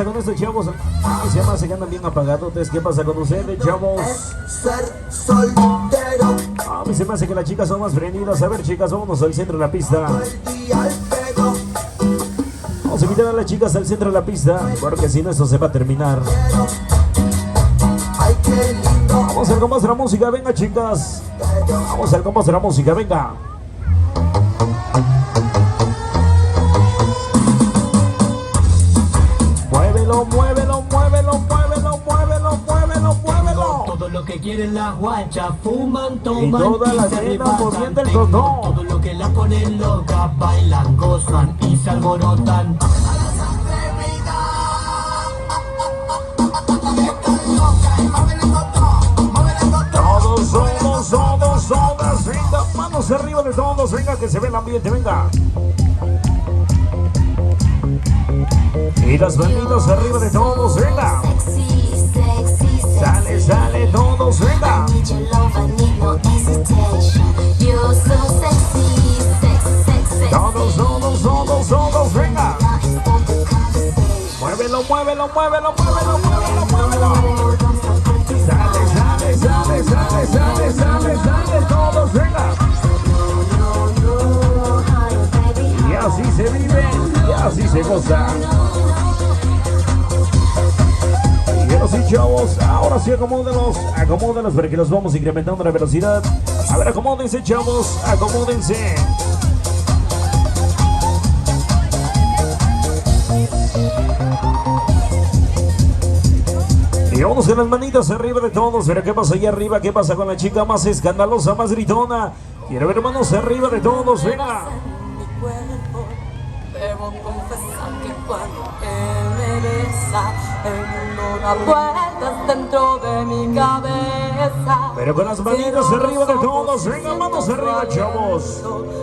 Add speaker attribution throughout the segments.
Speaker 1: pasa con estos chavos? Se llama, se andan bien apagados. ¿Qué pasa con ustedes, chavos?
Speaker 2: Ser soltero.
Speaker 1: A mí se me hace que las chicas son más prendidas. A ver, chicas, vámonos al centro de la pista. Vamos a invitar a las chicas al centro de la pista, porque si no esto se va a terminar. Vamos al compás de la música, venga, chicas. Vamos al compás de la música, venga. Muévelo, muévelo, muévelo, muévelo, muévelo, muévelo, muévelo.
Speaker 3: Todo lo que quieren las guachas, fuman, toman
Speaker 1: y toda la cena moviendo el condón.
Speaker 3: Todo lo que la ponen loca, bailan, gozan y se alborotan.
Speaker 1: Todos, venga, manos arriba de todos, venga, que se ve el ambiente, venga. Y las manitas arriba de todos, venga. Sale, sale, todos, venga. Todos, venga. Muévelo, muévelo, muévelo, muévelo, muévelo, muévelo. Sale, sale, sale, sale, sale, sale, todos, venga. Y así se vive, y así se goza. Y ahora sí, chavos, ahora sí acomódenlos porque los vamos incrementando la velocidad. A ver, acomódense, chavos, acomódense. Y vamos con las manitas arriba de todos. Pero ¿qué pasa allá arriba? ¿Qué pasa con la chica más escandalosa, más gritona? Quiero ver manos arriba de todos, venga.
Speaker 4: Debo confesar que cuando él me besa, el mundo da vueltas dentro de mi cabeza.
Speaker 1: Pero con las manitas arriba de todos, venga, manos arriba, chavos.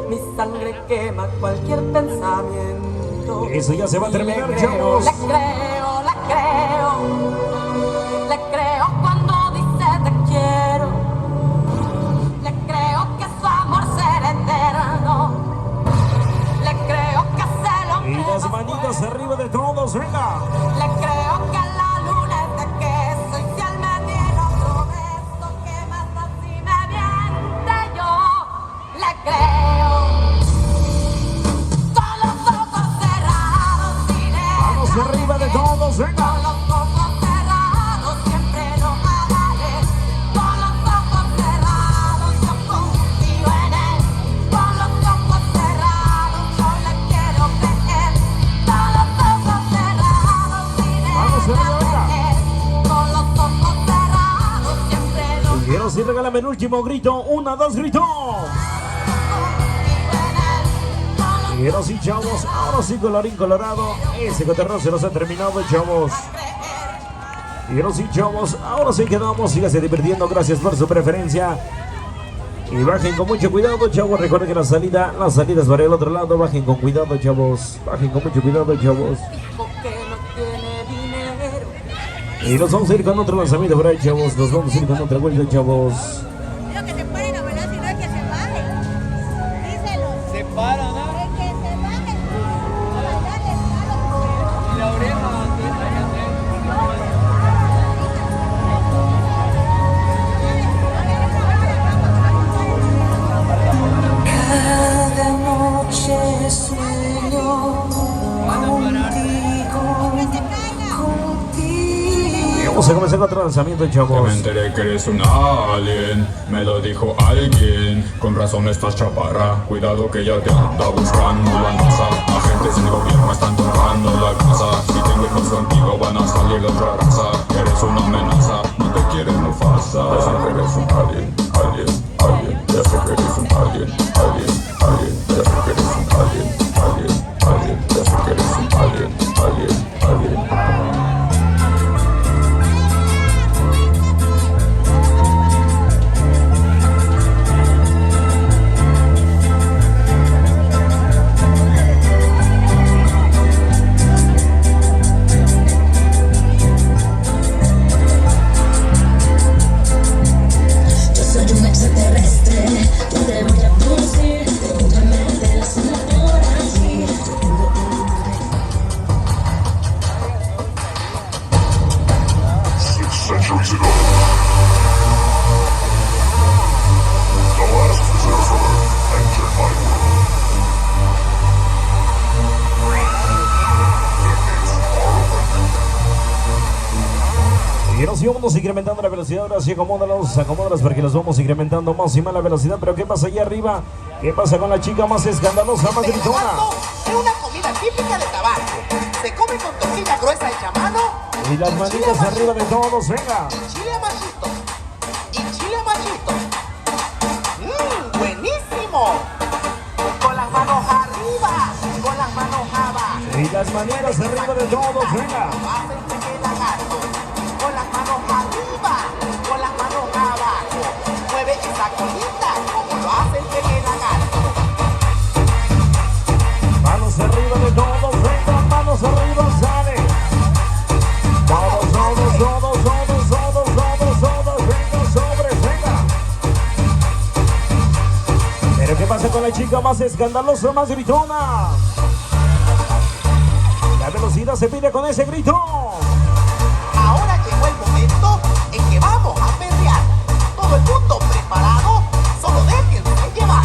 Speaker 4: Mi sangre quema cualquier pensamiento.
Speaker 1: Eso ya se va a terminar, chavos.
Speaker 4: Le creo cuando dice te quiero. Le creo que su amor será eterno. Le creo que se lo
Speaker 1: Y las manitas arriba de todos, venga.
Speaker 4: Le creo que la luna es de queso y si él me diera otro beso que más así me miente yo. Le creo. Con los ojos cerrados y
Speaker 1: Vamos arriba de todos, venga.
Speaker 4: con los ojos cerrados siempre lo amaré. Con los ojos cerrados yo confío en él. Con los ojos cerrados yo le quiero creer. Con los ojos cerrados
Speaker 1: Vamos arriba, venga.
Speaker 4: con los ojos cerrados siempre lo
Speaker 1: Y ahora sí, regálame el último grito. 1, 2, grito. Y ahora sí, chavos, ahora sí, colorín colorado. Ese cotorreo se nos ha terminado, chavos. Y ahora sí, chavos, ahora sí quedamos. Síganse divirtiendo, gracias por su preferencia. Y bajen con mucho cuidado, chavos. Recuerden que la salida es para el otro lado. Bajen con cuidado, chavos. Bajen con mucho cuidado, chavos.
Speaker 4: que no tiene dinero.
Speaker 1: Y nos vamos a ir con otro lanzamiento por ahí, chavos. Nos vamos a ir con otra vuelta, chavos.
Speaker 5: Pero que se paren a bailar, sino que se bajen. Díselo.
Speaker 6: Se paran, ¿no?
Speaker 5: Que se bajen. A bailarles
Speaker 6: Y la oreja,
Speaker 4: Cada noche sueño
Speaker 1: Y vamos a comenzar con otro lanzamiento,
Speaker 7: Ya
Speaker 1: chavos.
Speaker 7: me enteré que eres un alien, me lo dijo alguien. Con razón estás chaparra, cuidado que ya te anda buscando la NASA. Agentes del gobierno están tocando la casa. Si tengo hijos contigo van a salir de otra raza. Eres una amenaza, no te quieres Mufasa. Ya sé que eres un alien, alien. Ya sé que eres un alien. Ya sé que eres un alien. Ya sé que eres un alien.
Speaker 8: Yo soy un extraterrestre, yo te voy a producir.
Speaker 1: vamos incrementando la velocidad. Ahora sí, acomódalos porque los vamos incrementando más y más la velocidad. Pero ¿qué pasa allá arriba? ¿Qué pasa con la chica más escandalosa, más gritona?
Speaker 8: Es una comida típica de Tabasco. Se come con tortilla gruesa hecha a mano.
Speaker 1: Y las manitas arriba de todos, venga.
Speaker 8: Y chile amachito. Y chile amachito. Buenísimo. Con las manos arriba. Con las manos abajo.
Speaker 1: Y las maneras arriba de todos, venga.
Speaker 8: Hacen pequeño lagarto. Con las manos arriba. Con las manos abajo. Mueve esa colita como lo hace el pequeño lagarto.
Speaker 1: Manos arriba de todos, venga. Manos arriba, sale. Todos, venga, sobre, venga. Pero ¿qué pasa con la chica más escandalosa, más gritona? La velocidad se pide con ese grito.
Speaker 8: Ahora llegó el momento en que vamos a perrear. Todo el mundo preparado, solo déjense llevar.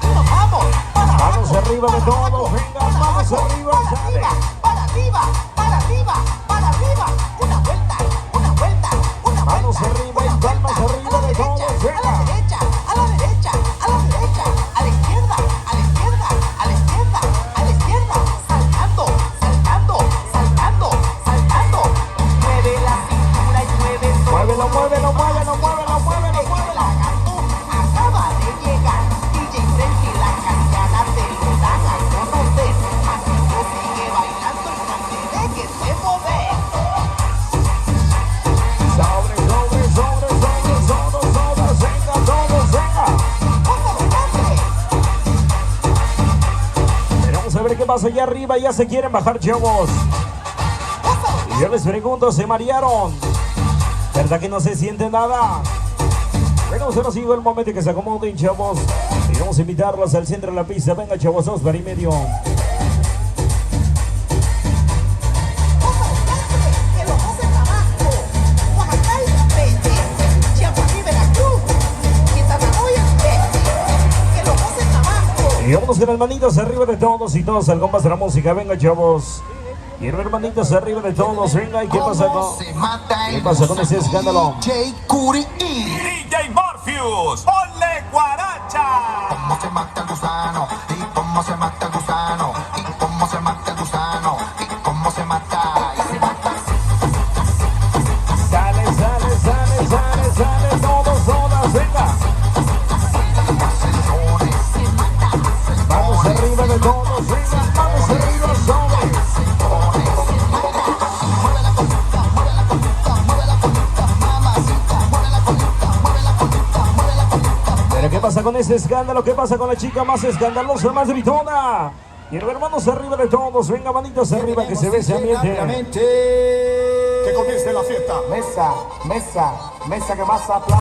Speaker 8: Y nos vamos para abajo,
Speaker 1: Manos arriba de
Speaker 8: para
Speaker 1: todos,
Speaker 8: abajo,
Speaker 1: venga,
Speaker 8: para
Speaker 1: manos
Speaker 8: abajo,
Speaker 1: arriba,
Speaker 8: para
Speaker 1: sale.
Speaker 8: arriba, para arriba, para arriba, para arriba. Una vuelta, una vuelta, una
Speaker 1: Manos
Speaker 8: vuelta.
Speaker 1: arriba y
Speaker 8: una
Speaker 1: palmas
Speaker 8: vuelta.
Speaker 1: arriba
Speaker 8: A la
Speaker 1: de todos,
Speaker 8: derecha,
Speaker 1: venga.
Speaker 8: a la derecha, a la derecha, a la derecha, a la izquierda, a la izquierda, a la izquierda, a la izquierda. Saltando, saltando, saltando, saltando. Mueve la cintura y mueve todo.
Speaker 1: Muévelo, muévelo, muévelo, muévelo, muévelo,
Speaker 8: El
Speaker 1: muévelo.
Speaker 8: lagarto acaba de llegar. DJ Frenzy y la Cariana te lo dan a conocer. Así que sigue bailando y no te dejes de mover.
Speaker 1: Sobre, venga, todos, venga.
Speaker 8: ¡Póngalo, hombre!
Speaker 1: Pero vamos a ver qué pasa allá arriba, ya se quieren bajar, chavos. Y yo les pregunto, ¿se marearon? ¿Verdad que no se siente nada? Bueno, ahora sí llegó el momento que se acomoden, chavos. Y vamos a invitarlos al centro de la pista. Venga, chavos, 2 para y medio.
Speaker 8: Que lo hace Tabasco, Oaxaca y Campeche, Chiapas y Veracruz, Quintana Roo y Campeche. Que lo hace Tabasco.
Speaker 1: Y vámonos con las manitas arriba de todos y todos al compás de la música. Venga, chavos. Y hermanitas arriba de todos. Venga, ¿y qué pasa con ese escándalo?
Speaker 2: DJ Curi.
Speaker 6: DJ Morpheus, ponle guaracha.
Speaker 2: ¿Cómo se mata el gusano? ¿Y cómo se mata el gusano? ¿Y cómo se mata el gusano? ¿Y cómo se mata? Y se mata.
Speaker 1: Sale, todas, venga. Vamos arriba de todos, venga, vamos arriba, sobre. Pero ¿qué pasa con ese escándalo? ¿Qué pasa con la chica más escandalosa, más gritona? Y hermanos arriba de todos, venga, manitas arriba, que se ve ese ambiente.
Speaker 9: Que comience la fiesta.
Speaker 2: Mesa que más aplaude.